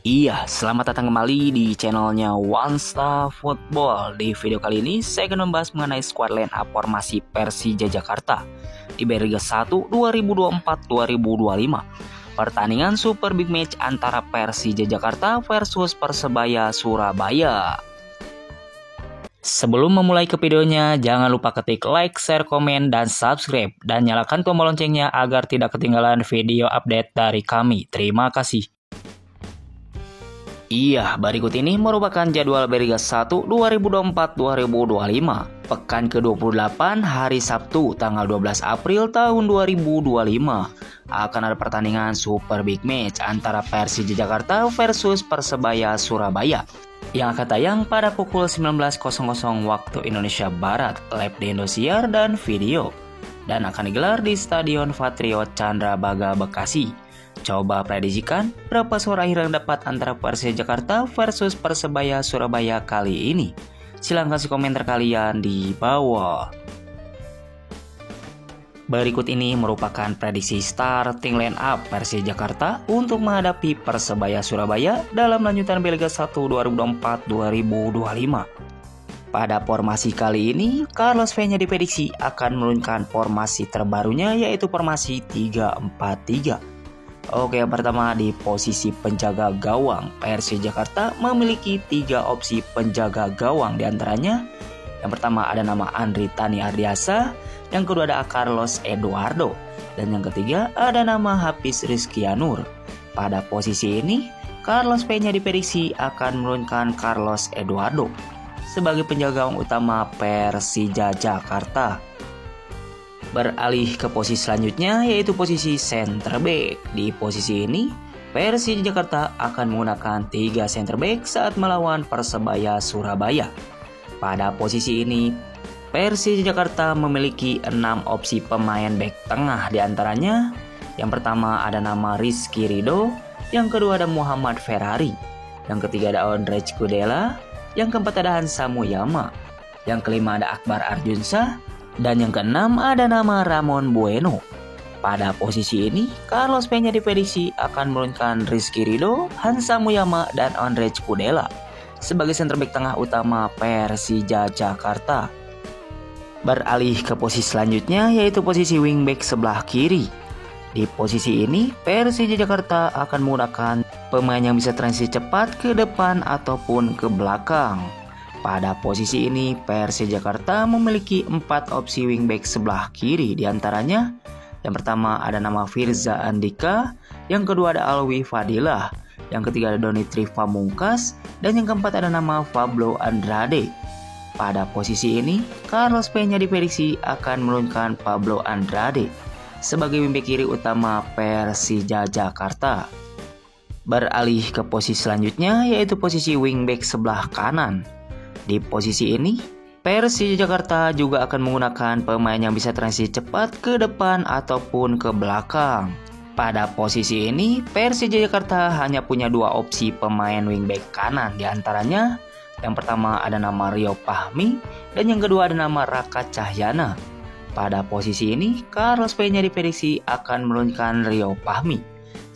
Iya, selamat datang kembali di channelnya One Star Football. Di video kali ini saya akan membahas mengenai squad line up formasi Persija Jakarta di Liga 1 2024-2025. Pertandingan Super Big Match antara Persija Jakarta versus Persebaya Surabaya. Sebelum memulai ke videonya, jangan lupa ketik like, share, komen, dan subscribe. Dan nyalakan tombol loncengnya agar tidak ketinggalan video update dari kami. Terima kasih. Iya, berikut ini merupakan jadwal Liga 1 2024-2025. Pekan ke-28 hari Sabtu tanggal 12 April tahun 2025. Akan ada pertandingan Super Big Match antara Persija Jakarta versus Persebaya Surabaya yang akan tayang pada pukul 19.00 waktu Indonesia Barat, live di Indosiar dan video, dan akan digelar di Stadion Patriot Candrabaga Bekasi. Coba prediksikan berapa skor akhir yang dapat antara Persija Jakarta versus Persebaya Surabaya kali ini. Silahkan kasih komentar kalian di bawah. Berikut ini merupakan prediksi starting line up Persija Jakarta untuk menghadapi Persebaya Surabaya dalam lanjutan Liga 1 2024-2025. Pada formasi kali ini, Carlos V-nya diprediksi akan menurunkan formasi terbarunya yaitu formasi 3-4-3. Oke, yang pertama di posisi penjaga gawang, Persija Jakarta memiliki 3 opsi penjaga gawang, diantaranya yang pertama ada nama Andri Tani Ardiasa, yang kedua ada Carlos Eduardo, dan yang ketiga ada nama Hafiz Rizkianur. Pada posisi ini, Carlos P-nya diprediksi akan menurunkan Carlos Eduardo sebagai penjaga gawang utama Persija Jakarta. Beralih ke posisi selanjutnya yaitu posisi center back. Di posisi ini, Persija Jakarta akan menggunakan 3 center back saat melawan Persebaya Surabaya. Pada posisi ini, Persija Jakarta memiliki 6 opsi pemain back tengah, diantaranya yang pertama ada nama Rizky Ridho, yang kedua ada Muhammad Ferrari, yang ketiga ada Ondrej Kudela, yang keempat ada Hansa Muyama, yang kelima ada Akbar Arjunsa, dan yang keenam ada nama Ramon Bueno. Pada posisi ini, Carlos P-nya diprediksi akan menurunkan Rizky Ridho, Hansa Muyama, dan Ondrej Kudela sebagai center back tengah utama Persija Jakarta. Beralih ke posisi selanjutnya yaitu posisi wingback sebelah kiri. Di posisi ini, Persija Jakarta akan menggunakan pemain yang bisa transisi cepat ke depan ataupun ke belakang. Pada posisi ini, Persija Jakarta memiliki 4 opsi wingback sebelah kiri, diantaranya yang pertama ada nama Firza Andika, yang kedua ada Alwi Fadilah, yang ketiga ada Donitri Pamungkas, dan yang keempat ada nama Pablo Andrade. Pada posisi ini, Carlos P-nya diprediksi akan menurunkan Pablo Andrade sebagai wingback kiri utama Persija Jakarta. Beralih ke posisi selanjutnya yaitu posisi wingback sebelah kanan. Di posisi ini, Persija Jakarta juga akan menggunakan pemain yang bisa transisi cepat ke depan ataupun ke belakang. Pada posisi ini, Persija Jakarta hanya punya 2 opsi pemain wingback kanan, diantaranya yang pertama ada nama Rio Fahmi, dan yang kedua ada nama Raka Cahyana. Pada posisi ini, Carlos P-nya diprediksi akan menurunkan Rio Fahmi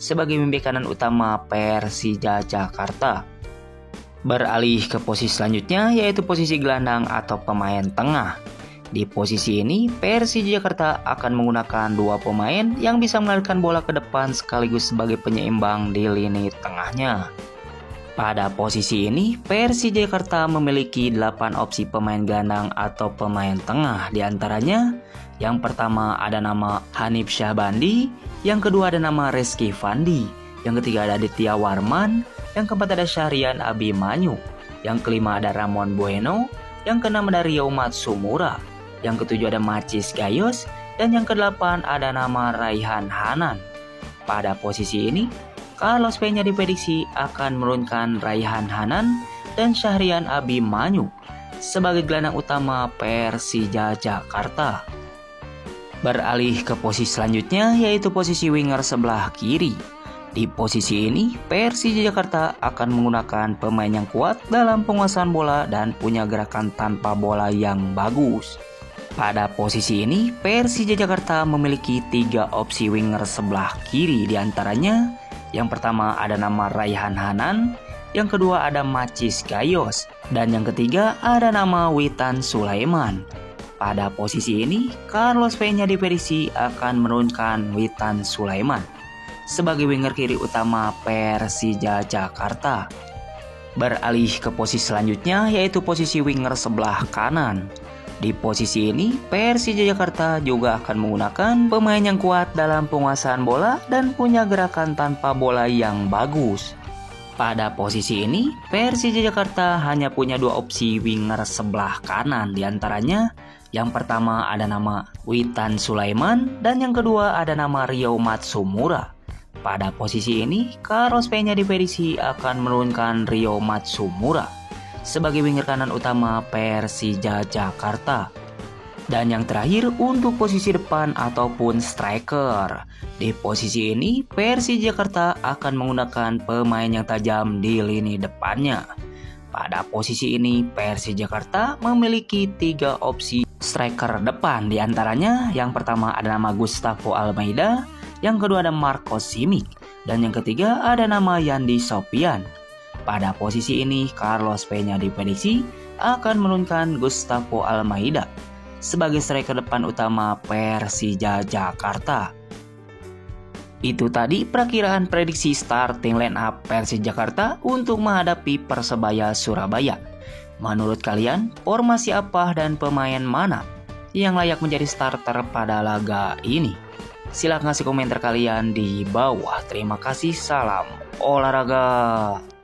sebagai wingback kanan utama Persija Jakarta. Beralih ke posisi selanjutnya yaitu posisi gelandang atau pemain tengah. Di posisi ini, Persija Jakarta akan menggunakan 2 pemain yang bisa mengalirkan bola ke depan sekaligus sebagai penyeimbang di lini tengahnya. Pada posisi ini, Persija Jakarta memiliki 8 opsi pemain gelandang atau pemain tengah, diantaranya yang pertama ada nama Hanif Syahbandi, yang kedua ada nama Reski Fandi, yang ketiga ada Aditya Warman, yang keempat ada Syahrian Abimanyu, yang kelima ada Ramon Bueno, yang keenam ada Rio Matsumura, yang ketujuh ada Macis Gayos, dan yang kedelapan ada nama Raihan Hanan. Pada posisi ini, Carlos P-nya diprediksi akan menurunkan Raihan Hanan dan Syahrian Abimanyu sebagai gelandang utama Persija Jakarta. Beralih ke posisi selanjutnya yaitu posisi winger sebelah kiri. Di posisi ini, Persija Jakarta akan menggunakan pemain yang kuat dalam penguasaan bola dan punya gerakan tanpa bola yang bagus. Pada posisi ini, Persija Jakarta memiliki 3 opsi winger sebelah kiri, diantaranya Yang pertama ada nama Raihan Hanan, yang kedua ada Macis Gayos, dan yang ketiga ada nama Witan Sulaiman. Pada posisi ini, Carlos Peña diprediksi akan menurunkan Witan Sulaiman sebagai winger kiri utama Persija Jakarta. Beralih ke posisi selanjutnya yaitu posisi winger sebelah kanan. Di posisi ini, Persija Jakarta juga akan menggunakan pemain yang kuat dalam penguasaan bola dan punya gerakan tanpa bola yang bagus. Pada posisi ini, Persija Jakarta hanya punya dua opsi winger sebelah kanan, diantaranya yang pertama ada nama Witan Sulaiman dan yang kedua ada nama Rio Matsumura. Pada posisi ini, Carlos Peña diprediksi akan menurunkan Rio Matsumura sebagai winger kanan utama Persija Jakarta. Dan yang terakhir untuk posisi depan ataupun striker. Di posisi ini Persija Jakarta akan menggunakan pemain yang tajam di lini depannya. Pada posisi ini Persija Jakarta memiliki 3 opsi striker depan, diantaranya yang pertama ada nama Gustavo Almeida, yang kedua ada Marcos Simic, dan yang ketiga ada nama Yandi Sofian. Pada posisi ini, Carlos Peña diprediksi akan menurunkan Gustavo Almeida sebagai striker depan utama Persija Jakarta. Itu tadi perakiraan prediksi starting line up Persija Jakarta untuk menghadapi Persebaya Surabaya. Menurut kalian, formasi apa dan pemain mana yang layak menjadi starter pada laga ini? Silahkan kasih komentar kalian di bawah. Terima kasih, salam olahraga.